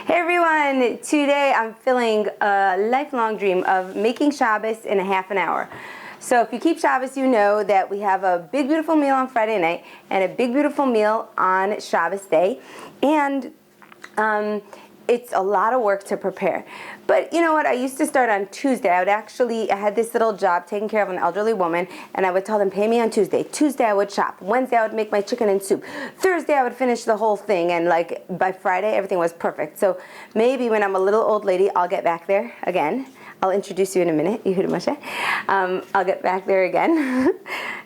Hey everyone, today I'm filling a lifelong dream of making Shabbos in a half an hour. So if you keep Shabbos, you know that we have a big beautiful meal on Friday night and a big beautiful meal on Shabbos day. And it's a lot of work to prepare. But you know what, I used to start on Tuesday. I had this little job taking care of an elderly woman, and I would tell them, pay me on Tuesday. Tuesday I would shop. Wednesday I would make my chicken and soup. Thursday I would finish the whole thing, and like by Friday everything was perfect. So maybe when I'm a little old lady, I'll get back there again. I'll introduce you in a minute, Yehuda Moshe. I'll get back there again.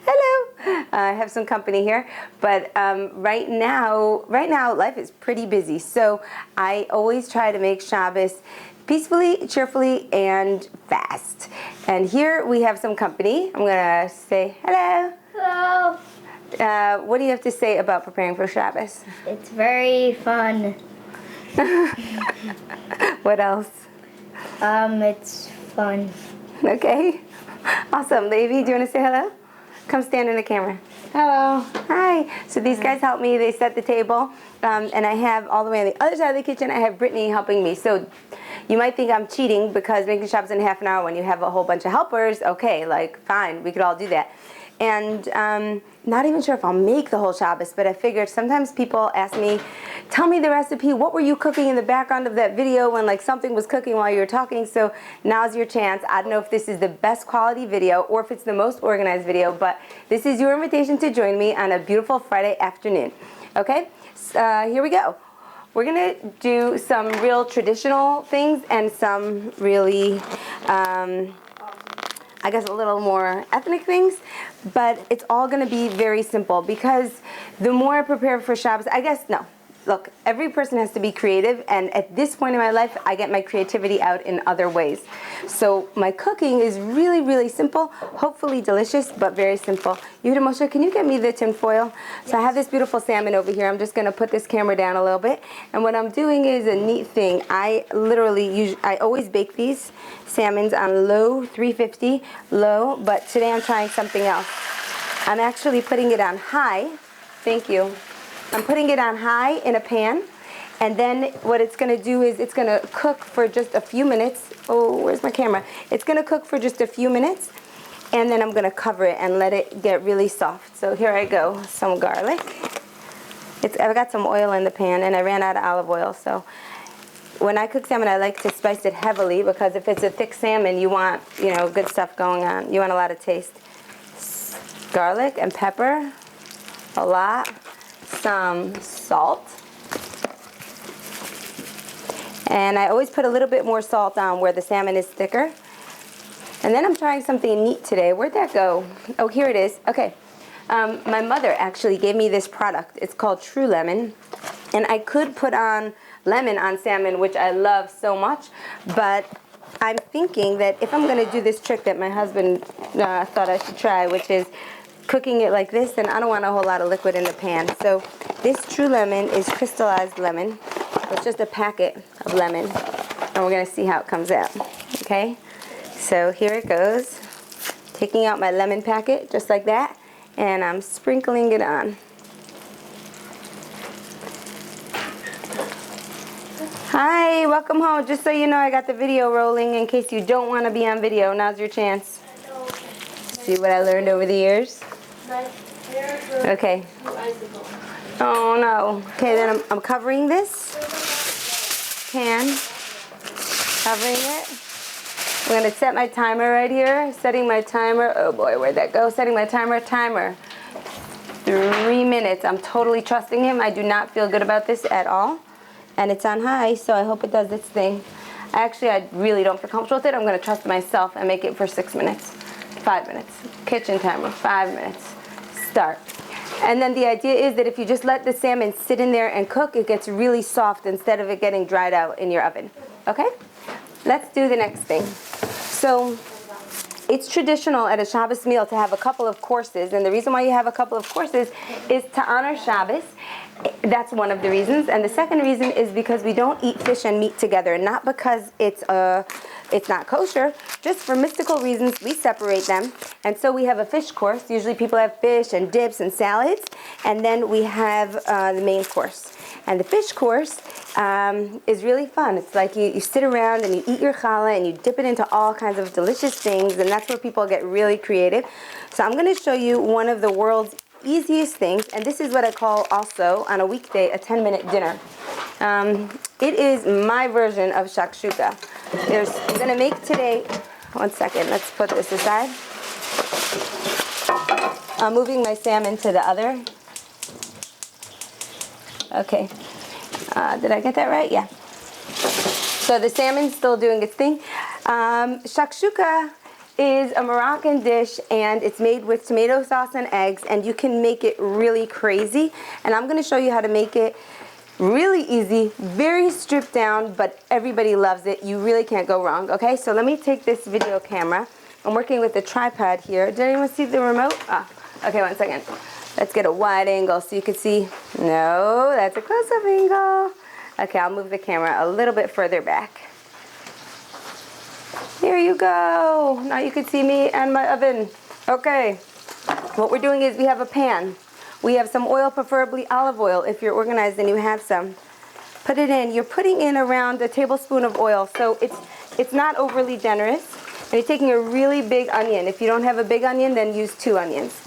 Hello. I have some company here, but right now life is pretty busy. So I always try to make Shabbos peacefully, cheerfully, and fast. And here we have some company. I'm gonna say hello. Hello. What do you have to say about preparing for Shabbos? It's very fun. What else? It's fun. Okay. Awesome. Levi, do you want to say hello? Come stand in the camera. Hello. Hi. So these guys help me. They set the table. And I have all the way on the other side of the kitchen, I have Brittany helping me. So you might think I'm cheating because making Shabbos in half an hour when you have a whole bunch of helpers, okay, like fine, we could all do that. And not even sure if I'll make the whole Shabbos, but I figured sometimes people ask me, tell me the recipe, what were you cooking in the background of that video when like something was cooking while you were talking? So now's your chance. I don't know if this is the best quality video or if it's the most organized video, but this is your invitation to join me on a beautiful Friday afternoon. Okay, here we go. We're gonna do some real traditional things and some really, I guess a little more ethnic things, but it's all gonna be very simple because the more I prepare for Shabbos, look, every person has to be creative, and at this point in my life, I get my creativity out in other ways. So my cooking is really, really simple, hopefully delicious, but very simple. Yehuda Moshe, can you get me the tin foil? Yes. So I have this beautiful salmon over here. I'm just gonna put this camera down a little bit, and what I'm doing is a neat thing. I always bake these salmons on low, 350, low, but today I'm trying something else. I'm actually putting it on high. Thank you. I'm putting it on high in a pan, and then what it's going to do is it's going to cook for just a few minutes. Oh, where's my camera? It's going to cook for just a few minutes, and then I'm going to cover it and let it get really soft. So here I go, some garlic. I've got some oil in the pan, and I ran out of olive oil, so when I cook salmon, I like to spice it heavily because if it's a thick salmon, you want, good stuff going on. You want a lot of taste. Garlic and pepper, a lot. Some salt, and I always put a little bit more salt on where the salmon is thicker. And then I'm trying something neat today. Where'd that go? Oh, here it is. Okay, my mother actually gave me this product. It's called True Lemon, and I could put on lemon on salmon, which I love so much, but I'm thinking that if I'm going to do this trick that my husband thought I should try, which is cooking it like this, then I don't want a whole lot of liquid in the pan. So this True Lemon is crystallized lemon. It's just a packet of lemon, and we're gonna see how it comes out. Okay, so here it goes. Taking out my lemon packet just like that, and I'm sprinkling it on. Hi, welcome home. Just so you know, I got the video rolling in case you don't want to be on video. Now's your chance. See what I learned over the years? Okay. Oh no. Okay, then I'm covering this pan. Covering it. I'm going to set my timer right here. Setting my timer. Oh boy, where'd that go? Setting my timer. 3 minutes. I'm totally trusting him. I do not feel good about this at all. And it's on high, so I hope it does its thing. I really don't feel comfortable with it. I'm going to trust myself and make it for 6 minutes. 5 minutes. Kitchen timer, 5 minutes. Start. And then the idea is that if you just let the salmon sit in there and cook, it gets really soft instead of it getting dried out in your oven. Okay? Let's do the next thing. So it's traditional at a Shabbos meal to have a couple of courses, and the reason why you have a couple of courses is to honor Shabbos. That's one of the reasons, and the second reason is because we don't eat fish and meat together, not because it's not kosher, just for mystical reasons we separate them. And so we have a fish course. Usually people have fish and dips and salads, and then we have the main course. And the fish course is really fun. It's like you sit around and you eat your challah and you dip it into all kinds of delicious things, and that's where people get really creative. So I'm going to show you one of the world's easiest things, and this is what I call also on a weekday a 10-minute dinner. It is my version of shakshuka. I'm going to make today, one second, let's put this aside. I'm moving my salmon to the other. Okay, did I get that right? Yeah. So the salmon's still doing its thing. Shakshuka is a Moroccan dish, and it's made with tomato sauce and eggs, and you can make it really crazy. And I'm going to show you how to make it really easy, very stripped down, but everybody loves it. You really can't go wrong. Okay, so let me take this video camera. I'm working with the tripod here. Did anyone see the remote? Okay, one second. Let's get a wide angle so you can see. No, that's a close-up angle. Okay, I'll move the camera a little bit further back. Here you go. Now you can see me and my oven. Okay, what we're doing is we have a pan. We have some oil, preferably olive oil. If you're organized and you have some, put it in. You're putting in around a tablespoon of oil, so it's not overly generous. And you're taking a really big onion. If you don't have a big onion, then use 2 onions.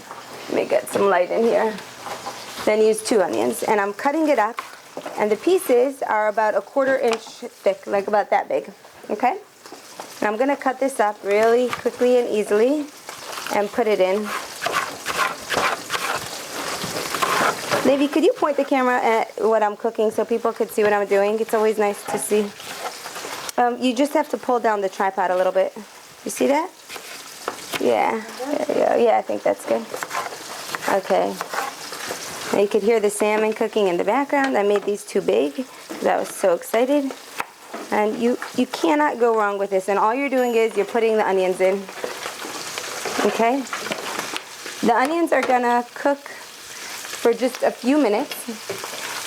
Let me get some light in here. Then use 2 onions. And I'm cutting it up. And the pieces are about a 1/4 inch thick, like about that big. Okay? And I'm going to cut this up really quickly and easily and put it in. Maybe could you point the camera at what I'm cooking so people could see what I'm doing? It's always nice to see. You just have to pull down the tripod a little bit. You see that? Yeah. There you go. Yeah, I think that's good. Okay. Now you could hear the salmon cooking in the background. I made these too big because I was so excited. And you cannot go wrong with this. And all you're doing is you're putting the onions in. Okay? The onions are gonna cook for just a few minutes.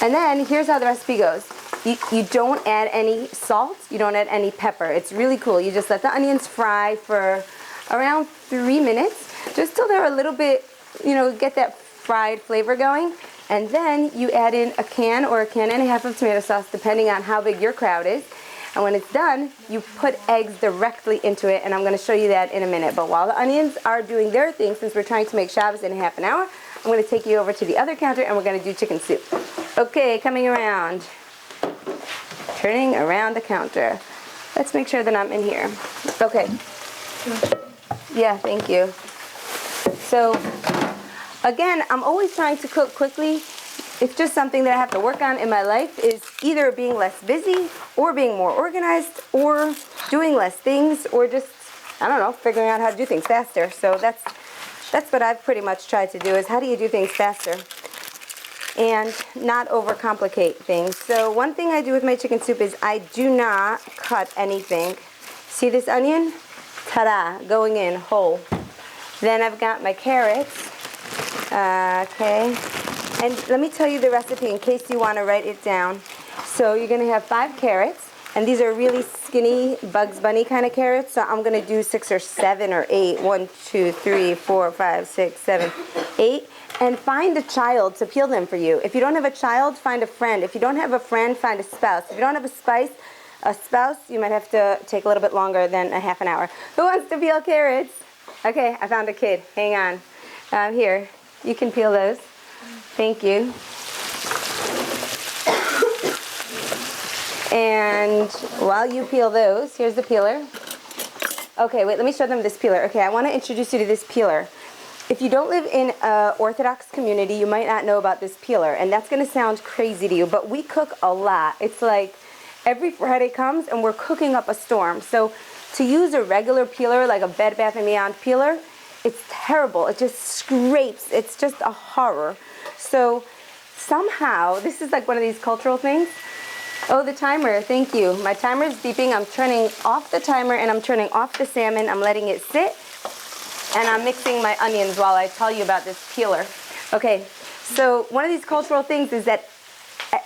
And then here's how the recipe goes. You don't add any salt. You don't add any pepper. It's really cool. You just let the onions fry for around 3 minutes, just till they're a little bit, get that fried flavor going. And then you add in a can or a can and a half of tomato sauce, depending on how big your crowd is. And when it's done, you put eggs directly into it, and I'm going to show you that in a minute. But while the onions are doing their thing, since we're trying to make Shabbos in half an hour, I'm going to take you over to the other counter, and we're going to do chicken soup. Okay, coming around. Turning around the counter. Let's make sure that I'm in here. Okay. Yeah, thank you. So, again, I'm always trying to cook quickly. It's just something that I have to work on in my life, is either being less busy or being more organized or doing less things or just, I don't know, figuring out how to do things faster. So that's what I've pretty much tried to do, is how do you do things faster and not overcomplicate things. So one thing I do with my chicken soup is I do not cut anything. See this onion? Ta-da, going in whole. Then I've got my carrots. Okay. And let me tell you the recipe in case you want to write it down. So you're going to have 5 carrots, and these are really skinny Bugs Bunny kind of carrots. So I'm going to do 6 or 7 or 8. 1, 2, 3, 4, 5, 6, 7, 8. And find a child to peel them for you. If you don't have a child, find a friend. If you don't have a friend, find a spouse. If you don't have a spouse, you might have to take a little bit longer than a half an hour. Who wants to peel carrots? Okay, I found a kid. Hang on. Here, you can peel those. Thank you. And while you peel those, here's the peeler. Okay, wait, let me show them this peeler. Okay, I want to introduce you to this peeler. If you don't live in an Orthodox community, you might not know about this peeler, and that's going to sound crazy to you, but we cook a lot. It's like every Friday comes and we're cooking up a storm. So to use a regular peeler, like a Bed Bath & Beyond peeler, it's terrible. It just scrapes. It's just a horror. So somehow, this is like one of these cultural things. Oh, the timer, thank you. My timer's beeping. I'm turning off the timer and I'm turning off the salmon. I'm letting it sit. And I'm mixing my onions while I tell you about this peeler. Okay, so one of these cultural things is that,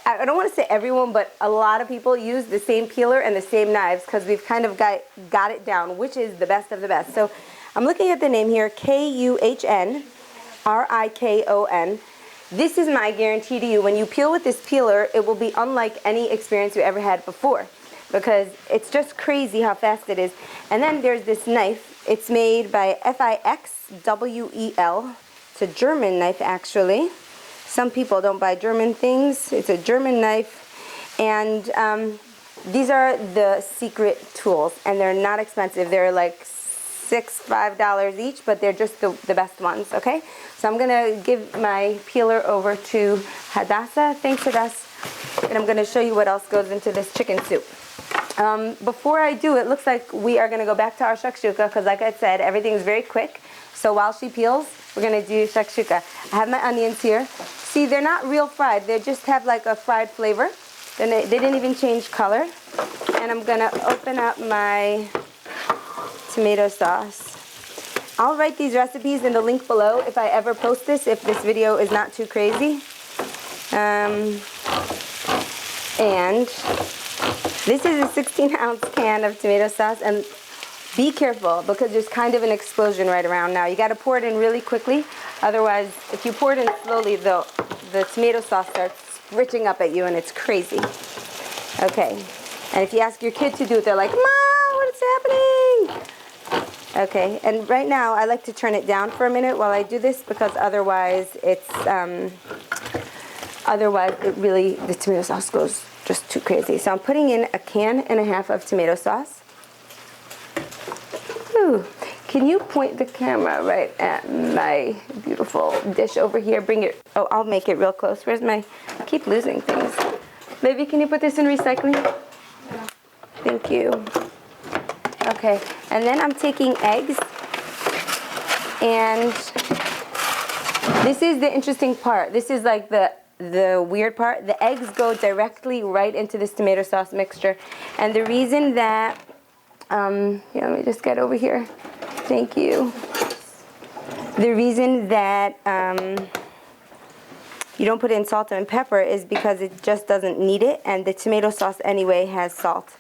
I don't want to say everyone, but a lot of people use the same peeler and the same knives because we've kind of got it down, which is the best of the best. So I'm looking at the name here, Kuhnrikon. this is my guarantee to you. When you peel with this peeler, it will be unlike any experience you ever had before, because it's just crazy how fast it is. And then there's this knife. It's made by Fixwel. It's a German knife, actually. Some people don't buy German things. It's a German knife. And these are the secret tools, and they're not expensive. They're like $5 each, but they're just the best ones, okay? So I'm gonna give my peeler over to Hadassah. Thanks, Hadassah. And I'm gonna show you what else goes into this chicken soup. Before I do, it looks like we are gonna go back to our shakshuka, because like I said, everything's very quick. So while she peels, we're gonna do shakshuka. I have my onions here. See, they're not real fried. They just have like a fried flavor. Then they didn't even change color. And I'm gonna open up my tomato sauce. I'll write these recipes in the link below if I ever post this, if this video is not too crazy. And this is a 16-ounce can of tomato sauce, and be careful because there's kind of an explosion right around now. You got to pour it in really quickly, otherwise if you pour it in slowly, the tomato sauce starts spritching up at you and it's crazy. Okay, and if you ask your kid to do it, they're like, "Mom, what is happening?" Okay, and right now I like to turn it down for a minute while I do this, because otherwise the tomato sauce goes just too crazy. So I'm putting in a can and a half of tomato sauce. Ooh. Can you point the camera right at my beautiful dish over here? Bring it, oh, I'll make it real close. Where's my, I keep losing things. Baby, can you put this in recycling? Yeah. Thank you. Okay, and then I'm taking eggs, and this is the interesting part. This is like the weird part. The eggs go directly right into this tomato sauce mixture, and the reason that, here, let me just get over here. Thank you. The reason that you don't put in salt and pepper is because it just doesn't need it, and the tomato sauce anyway has salt.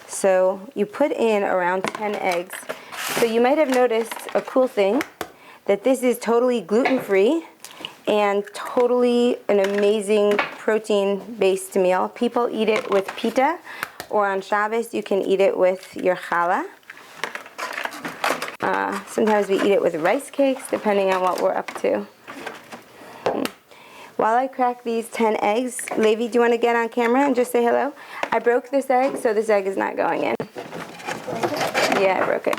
So you put in around 10 eggs. So you might have noticed a cool thing, that this is totally gluten-free and totally an amazing protein-based meal. People eat it with pita, or on Shabbos you can eat it with your challah. Sometimes we eat it with rice cakes, depending on what we're up to. While I crack these 10 eggs, Levi, do you want to get on camera and just say hello? I broke this egg, so this egg is not going in. Yeah, I broke it.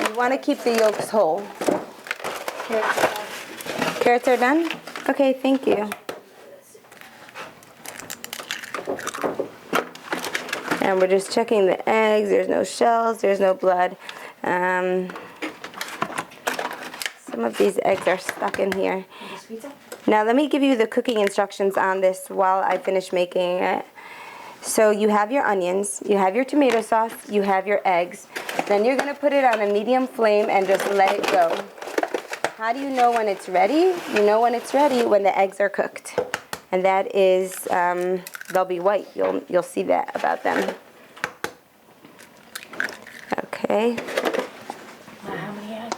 You want to keep the yolks whole. Carrots are done? Okay, thank you. And we're just checking the eggs. There's no shells, there's no blood. Some of these eggs are stuck in here. Now let me give you the cooking instructions on this while I finish making it. So you have your onions, you have your tomato sauce, you have your eggs. Then you're going to put it on a medium flame and just let it go. How do you know when it's ready? You know when it's ready when the eggs are cooked. And that is, they'll be white. You'll see that about them. Okay. How many eggs?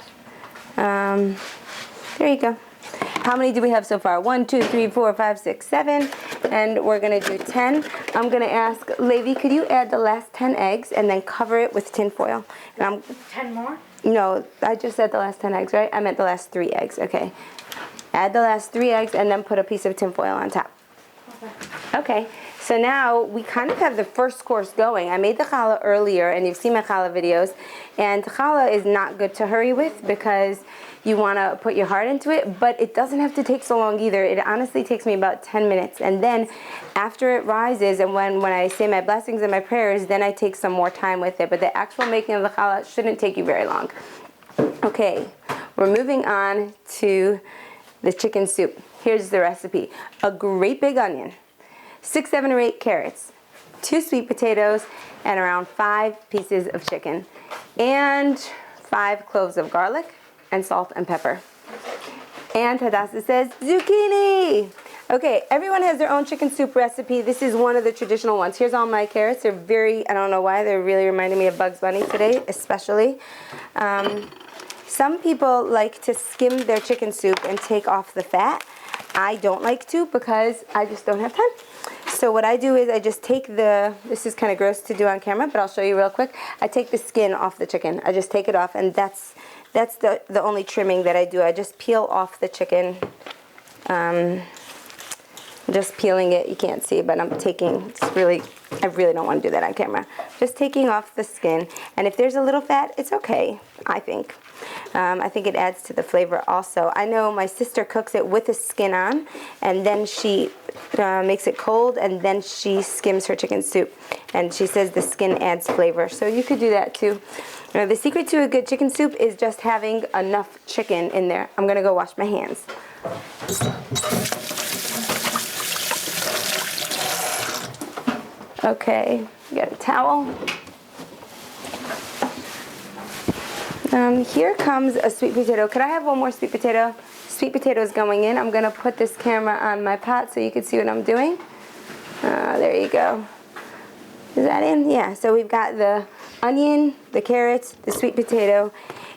There you go. How many do we have so far? 1, 2, 3, 4, 5, 6, 7. And we're going to do 10. I'm going to ask Levi, could you add the last 10 eggs and then cover it with tin foil? And 10 more? No, I just said the last 10 eggs, right? I meant the last 3 eggs. Okay. Add the last 3 eggs and then put a piece of tin foil on top. Okay. So now we kind of have the first course going. I made the challah earlier, and you've seen my challah videos. And challah is not good to hurry with because you want to put your heart into it, but it doesn't have to take so long either. It honestly takes me about 10 minutes. And then after it rises, and when I say my blessings and my prayers, then I take some more time with it. But the actual making of the challah shouldn't take you very long. Okay, we're moving on to the chicken soup. Here's the recipe. A great big onion, 6, 7, or 8 carrots, 2 sweet potatoes, and around 5 pieces of chicken, and 5 cloves of garlic, and salt and pepper. And Hadassah says zucchini. Okay, everyone has their own chicken soup recipe. This is one of the traditional ones. Here's all my carrots. They're very, I don't know why, they're really reminding me of Bugs Bunny today, especially. Some people like to skim their chicken soup and take off the fat. I don't like to because I just don't have time. So what I do is I just take this is kind of gross to do on camera, but I'll show you real quick. I take the skin off the chicken. I just take it off, and that's the only trimming that I do. I just peel off the chicken. Just peeling it. You can't see, but I'm taking, I really don't want to do that on camera. Just taking off the skin. And if there's a little fat, it's okay, I think. I think it adds to the flavor also. I know my sister cooks it with the skin on, and then she makes it cold, and then she skims her chicken soup. And she says the skin adds flavor. So you could do that too. The secret to a good chicken soup is just having enough chicken in there. I'm going to go wash my hands. Okay, you got a towel. Here comes a sweet potato. Could I have one more sweet potato? Sweet potato is going in. I'm going to put this camera on my pot so you can see what I'm doing. There you go. Is that in? Yeah, so we've got the onion, the carrots, the sweet potato.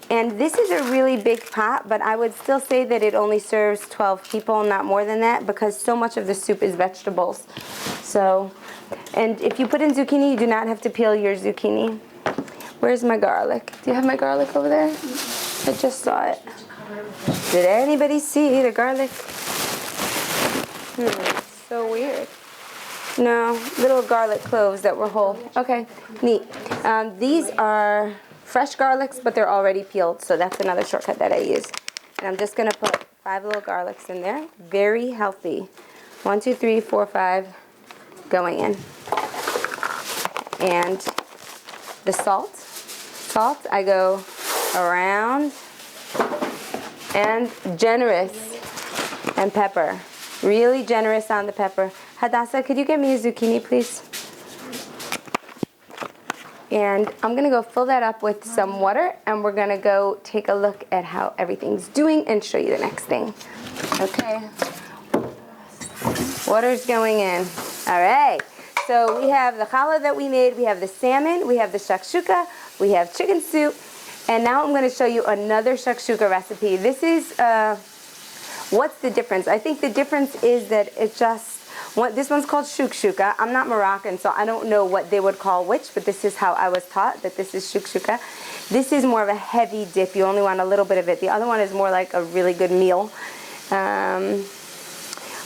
And this is a really big pot, but I would still say that it only serves 12 people, not more than that, because so much of the soup is vegetables. So, and if you put in zucchini, you do not have to peel your zucchini. Where's my garlic? Do you have my garlic over there? I just saw it. Did anybody see the garlic? So weird. No, little garlic cloves that were whole. Okay, neat. These are fresh garlics, but they're already peeled, so that's another shortcut that I use. And I'm just gonna put 5 little garlics in there. Very healthy. 1, 2, 3, 4, 5 going in. And the salt. Salt, I go around, and generous, and pepper. Really generous on the pepper. Hadassah, could you get me a zucchini, please? And I'm gonna go fill that up with some water, and we're gonna go take a look at how everything's doing and show you the next thing. Okay. Water's going in. All right. So we have the challah that we made, we have the salmon, we have the shakshuka, we have chicken soup, and now I'm going to show you another shakshuka recipe. This is, what's the difference? I think the difference is that it just, this one's called shakshuka. I'm not Moroccan, so I don't know what they would call which, but this is how I was taught, that this is shakshuka. This is more of a heavy dip. You only want a little bit of it. The other one is more like a really good meal.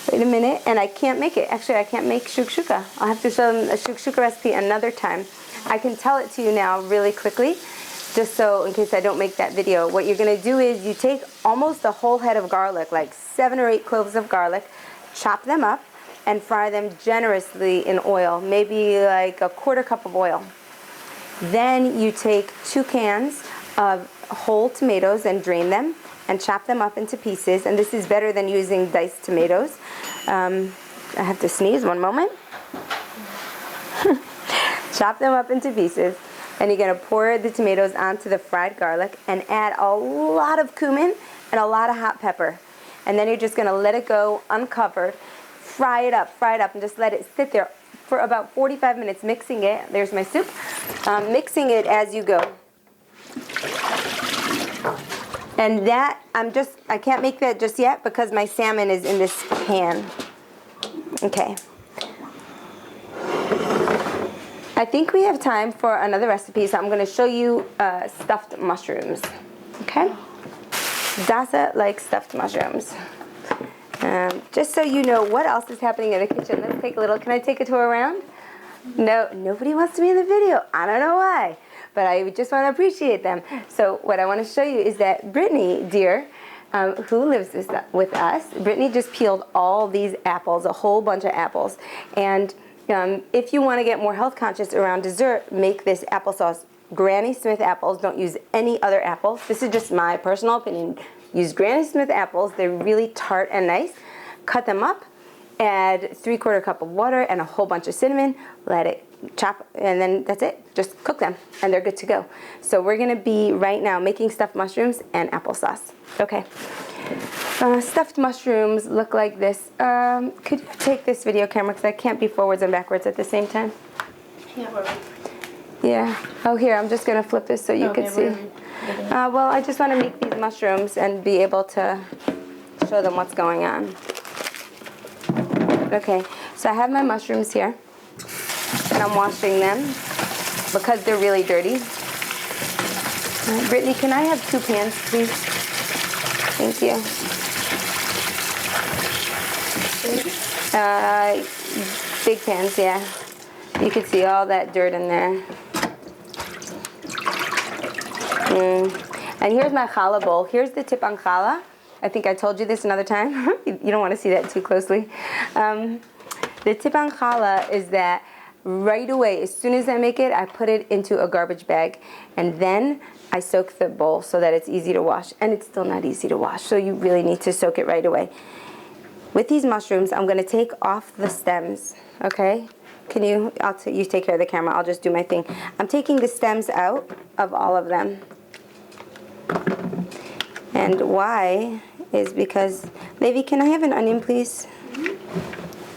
Wait a minute, and I can't make it. Actually, I can't make shakshuka. I'll have to show them a shakshuka recipe another time. I can tell it to you now really quickly, just so in case I don't make that video. What you're going to do is you take almost a whole head of garlic, like 7 or 8 cloves of garlic, chop them up, and fry them generously in oil, maybe like a 1/4 cup of oil. Then you take 2 cans of whole tomatoes and drain them, and chop them up into pieces. And this is better than using diced tomatoes. I have to sneeze, one moment. Chop them up into pieces, and you're gonna pour the tomatoes onto the fried garlic and add a lot of cumin and a lot of hot pepper. And then you're just gonna let it go uncovered, fry it up, and just let it sit there for about 45 minutes, mixing it. There's my soup. Mixing it as you go. And that, I can't make that just yet because my salmon is in this pan. Okay. I think we have time for another recipe, so I'm going to show you stuffed mushrooms. Okay? Dasa likes stuffed mushrooms. Just so you know what else is happening in the kitchen, let's take a little, can I take a tour around? No, nobody wants to be in the video. I don't know why. But I just want to appreciate them. So what I want to show you is that Brittany, dear, who lives with us, Brittany just peeled all these apples, a whole bunch of apples. And if you want to get more health conscious around dessert, make this applesauce. Granny Smith apples, don't use any other apples. This is just my personal opinion. Use Granny Smith apples, they're really tart and nice. Cut them up, add 3/4 cup of water and a whole bunch of cinnamon, let it chop, and then that's it. Just cook them, and they're good to go. So we're gonna be right now making stuffed mushrooms and applesauce. Okay. Stuffed mushrooms look like this. Could you take this video camera, because I can't be forwards and backwards at the same time? Yeah. Oh, here, I'm just gonna flip this so you can see. Well, I just want to make these mushrooms and be able to show them what's going on. Okay, so I have my mushrooms here, and I'm washing them because they're really dirty. Brittany, can I have 2 pans, please? Thank you. Big pans, yeah. You can see all that dirt in there. And here's my challah bowl. Here's the tip on challah. I think I told you this another time. You don't want to see that too closely. The tip on challah is that right away, as soon as I make it, I put it into a garbage bag. And then I soak the bowl so that it's easy to wash. And it's still not easy to wash, so you really need to soak it right away. With these mushrooms, I'm going to take off the stems, okay? Can you, you take care of the camera, I'll just do my thing. I'm taking the stems out of all of them. And why is because, Levi, can I have an onion, please?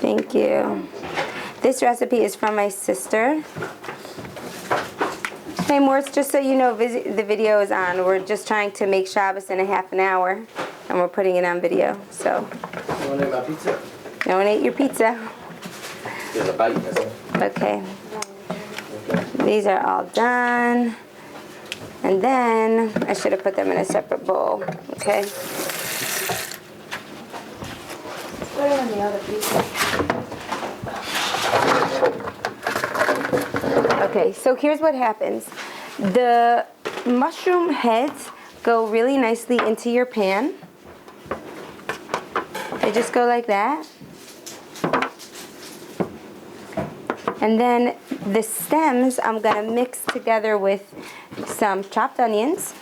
Thank you. This recipe is from my sister. Hey, Morris, just so you know, the video is on. We're just trying to make Shabbos in a half an hour, and we're putting it on video, so. You want to eat my pizza? No one ate your pizza. There's a bite, that's it. Okay. These are all done. And then I should have put them in a separate bowl. Okay. Put it on the other pizza. Okay, so here's what happens. The mushroom heads go really nicely into your pan. They just go like that. And then the stems I'm gonna mix together with some chopped onions,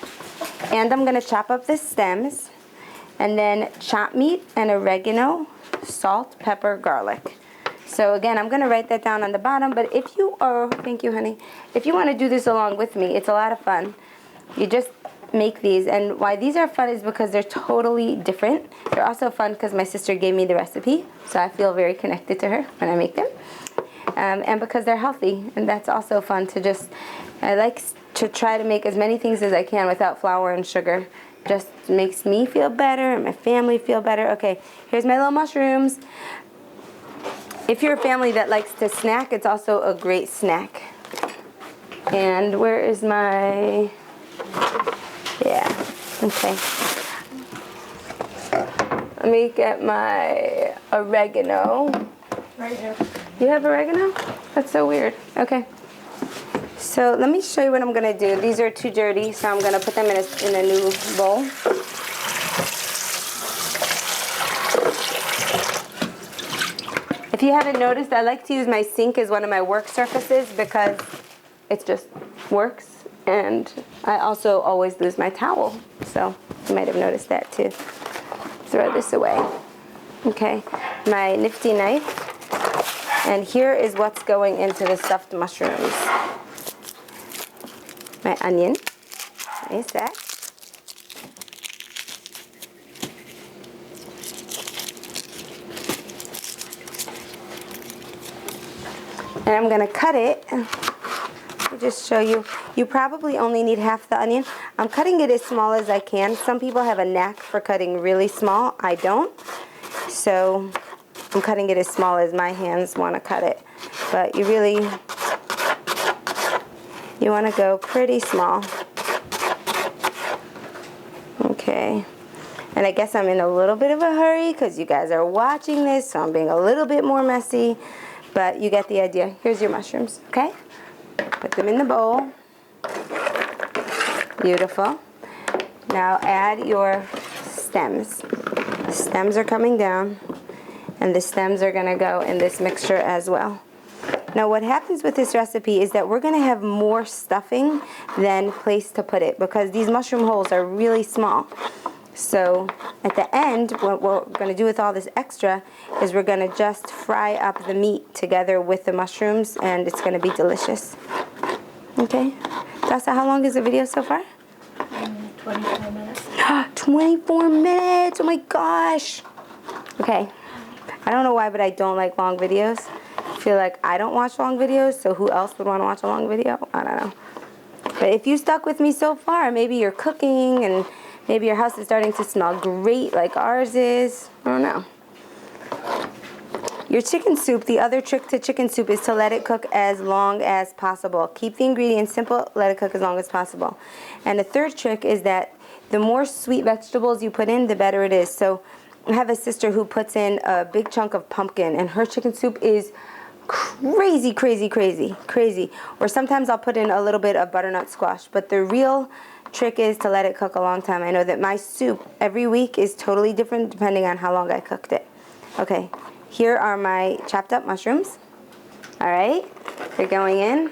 and I'm gonna chop up the stems, and then chopped meat and oregano, salt, pepper, garlic. So again, I'm gonna write that down on the bottom, but if you are, thank you, honey. If you wanna do this along with me, it's a lot of fun. You just make these, and why these are fun is because they're totally different. They're also fun because my sister gave me the recipe, so I feel very connected to her when I make them. And because they're healthy, and that's also fun to just, I like to try to make as many things as I can without flour and sugar. Just makes me feel better and my family feel better. Okay, here's my little mushrooms. If you're a family that likes to snack, it's also a great snack. And where is my, yeah, okay. Let me get my oregano. Right here. You have oregano? That's so weird. Okay. So let me show you what I'm gonna do. These are too dirty, so I'm gonna put them in a new bowl. If you haven't noticed, I like to use my sink as one of my work surfaces because it just works, and I also always lose my towel. So you might have noticed that too. Throw this away. Okay, my nifty knife. And here is what's going into the stuffed mushrooms. My onion. Nice that. And I'm going to cut it. I'll just show you. You probably only need half the onion. I'm cutting it as small as I can. Some people have a knack for cutting really small. I don't. So I'm cutting it as small as my hands want to cut it. But you want to go pretty small. Okay. And I guess I'm in a little bit of a hurry because you guys are watching this, so I'm being a little bit more messy. But you get the idea. Here's your mushrooms, okay? Put them in the bowl. Beautiful. Now add your stems. The stems are coming down, and the stems are gonna go in this mixture as well. Now what happens with this recipe is that we're gonna have more stuffing than place to put it because these mushroom holes are really small. So at the end, what we're gonna do with all this extra is we're gonna just fry up the meat together with the mushrooms, and it's gonna be delicious. Okay, Dasa, how long is the video so far? 24 minutes. 24 minutes, oh my gosh. Okay, I don't know why, but I don't like long videos. I feel like I don't watch long videos, so who else would want to watch a long video? I don't know. But if you stuck with me so far, maybe you're cooking and maybe your house is starting to smell great like ours is. I don't know. Your chicken soup, the other trick to chicken soup is to let it cook as long as possible. Keep the ingredients simple, let it cook as long as possible. And the third trick is that the more sweet vegetables you put in, the better it is. So I have a sister who puts in a big chunk of pumpkin, and her chicken soup is crazy, crazy, crazy, crazy. Or sometimes I'll put in a little bit of butternut squash. But the real trick is to let it cook a long time. I know that my soup every week is totally different depending on how long I cooked it. Okay, here are my chopped up mushrooms. All right, they're going in.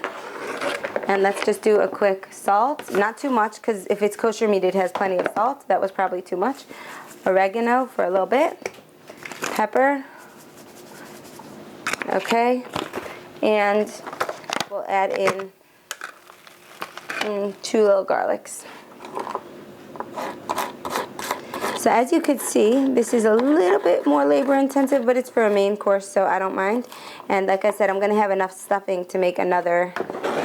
And let's just do a quick salt. Not too much, because if it's kosher meat, it has plenty of salt. That was probably too much. Oregano for a little bit. Pepper. Okay. And we'll add in 2 little garlics. So as you could see, this is a little bit more labor intensive, but it's for a main course, so I don't mind. And like I said, I'm going to have enough stuffing to make another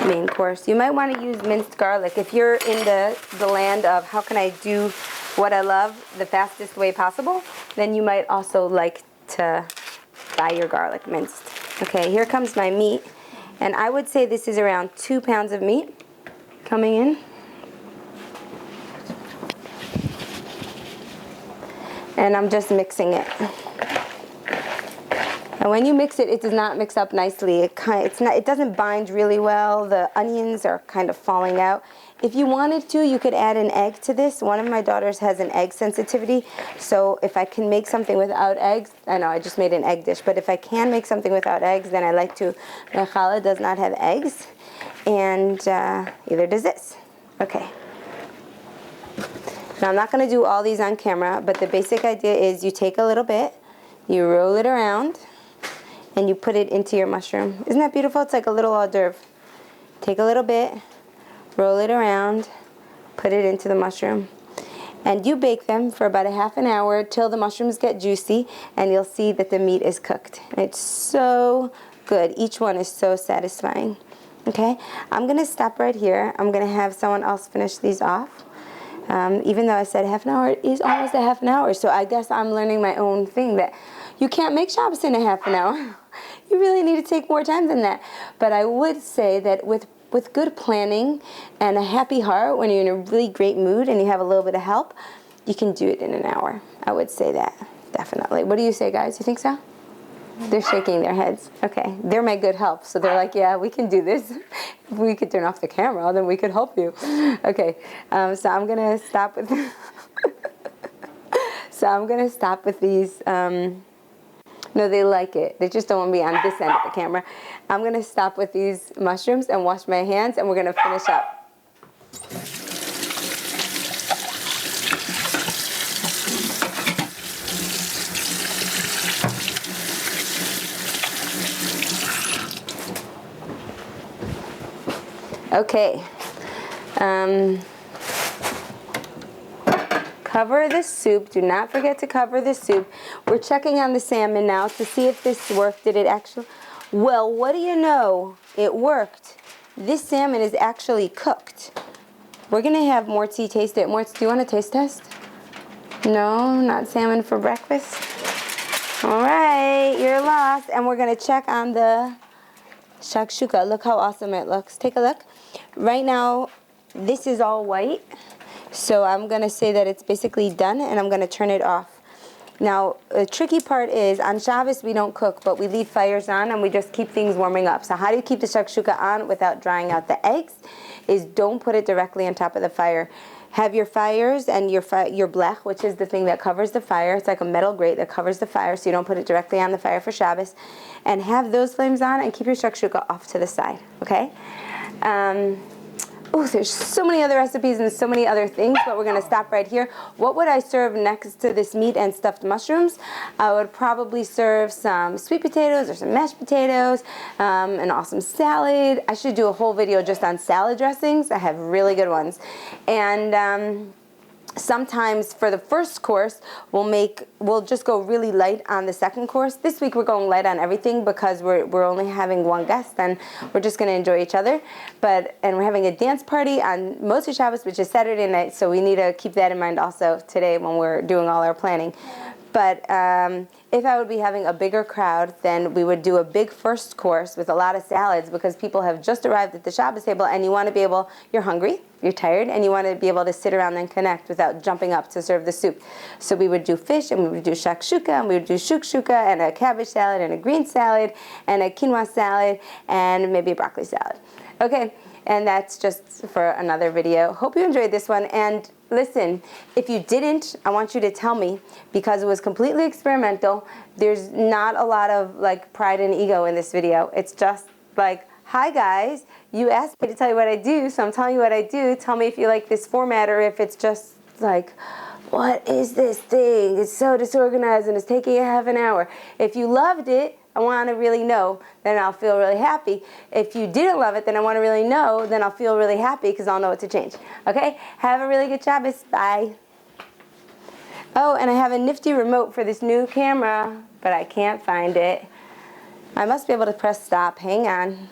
main course. You might want to use minced garlic. If you're in the land of how can I do what I love the fastest way possible, then you might also like to buy your garlic minced. Okay, here comes my meat. And I would say this is around 2 pounds of meat coming in. And I'm just mixing it. And when you mix it, it does not mix up nicely. It doesn't bind really well. The onions are kind of falling out. If you wanted to, you could add an egg to this. One of my daughters has an egg sensitivity, so if I can make something without eggs, I know I just made an egg dish, but if I can make something without eggs, then I like to. My challah does not have eggs, and either does this. Okay. Now I'm not going to do all these on camera, but the basic idea is you take a little bit, you roll it around, and you put it into your mushroom. Isn't that beautiful? It's like a little hors d'oeuvre. Take a little bit, roll it around, put it into the mushroom. And you bake them for about a half an hour till the mushrooms get juicy, and you'll see that the meat is cooked. It's so good. Each one is so satisfying. Okay, I'm going to stop right here. I'm going to have someone else finish these off. Even though I said half an hour, it is almost a half an hour. So I guess I'm learning my own thing that you can't make Shabbos in a half an hour. You really need to take more time than that. But I would say that with good planning and a happy heart, when you're in a really great mood and you have a little bit of help, you can do it in an hour. I would say that, definitely. What do you say, guys? You think so? They're shaking their heads. Okay, they're my good help. So they're like, yeah, we can do this. If we could turn off the camera, then we could help you. Okay, so I'm gonna stop with. So I'm gonna stop with these. No, they like it. They just don't want to be on this end of the camera. I'm gonna stop with these mushrooms and wash my hands, and we're gonna finish up. Okay, cover the soup. Do not forget to cover the soup. We're checking on the salmon now to see if this worked. Did it actually? Well, what do you know? It worked. This salmon is actually cooked. We're going to have Mortzi taste it. Mortzi, do you want a taste test? No, not salmon for breakfast? All right, you're lost. And we're going to check on the Shakshuka. Look how awesome it looks. Take a look. Right now, this is all white, so I'm going to say that it's basically done, and I'm going to turn it off. Now, the tricky part is, on Shabbos we don't cook, but we leave fires on, and we just keep things warming up. So how do you keep the Shakshuka on without drying out the eggs? Is don't put it directly on top of the fire. Have your fires and your blech, which is the thing that covers the fire. It's like a metal grate that covers the fire, so you don't put it directly on the fire for Shabbos. And have those flames on, and keep your Shakshuka off to the side, okay? Oh, there's so many other recipes and so many other things, but we're going to stop right here. What would I serve next to this meat and stuffed mushrooms? I would probably serve some sweet potatoes or some mashed potatoes, an awesome salad. I should do a whole video just on salad dressings. I have really good ones. And sometimes for the first course, we'll just go really light on the second course. This week we're going light on everything because we're only having one guest, and we're just going to enjoy each other. And we're having a dance party on Moshe Shabbos, which is Saturday night, so we need to keep that in mind also today when we're doing all our planning. But if I would be having a bigger crowd, then we would do a big first course with a lot of salads because people have just arrived at the Shabbos table and you want to be able, you're hungry, you're tired, and you want to be able to sit around and connect without jumping up to serve the soup. So we would do fish, and we would do shakshuka, and we would do shakshuka, and a cabbage salad, and a green salad, and a quinoa salad, and maybe a broccoli salad. Okay, and that's just for another video. Hope you enjoyed this one, and listen, if you didn't, I want you to tell me, because it was completely experimental. There's not a lot of like pride and ego in this video. It's just like, hi guys, you asked me to tell you what I do, so I'm telling you what I do. Tell me if you like this format or if it's just like, what is this thing? It's so disorganized and it's taking a half an hour. If you loved it, I want to really know, then I'll feel really happy. If you didn't love it, then I want to really know, then I'll feel really happy because I'll know what to change. Okay? Have a really good Shabbos. Bye. Oh, and I have a nifty remote for this new camera, but I can't find it. I must be able to press stop. Hang on.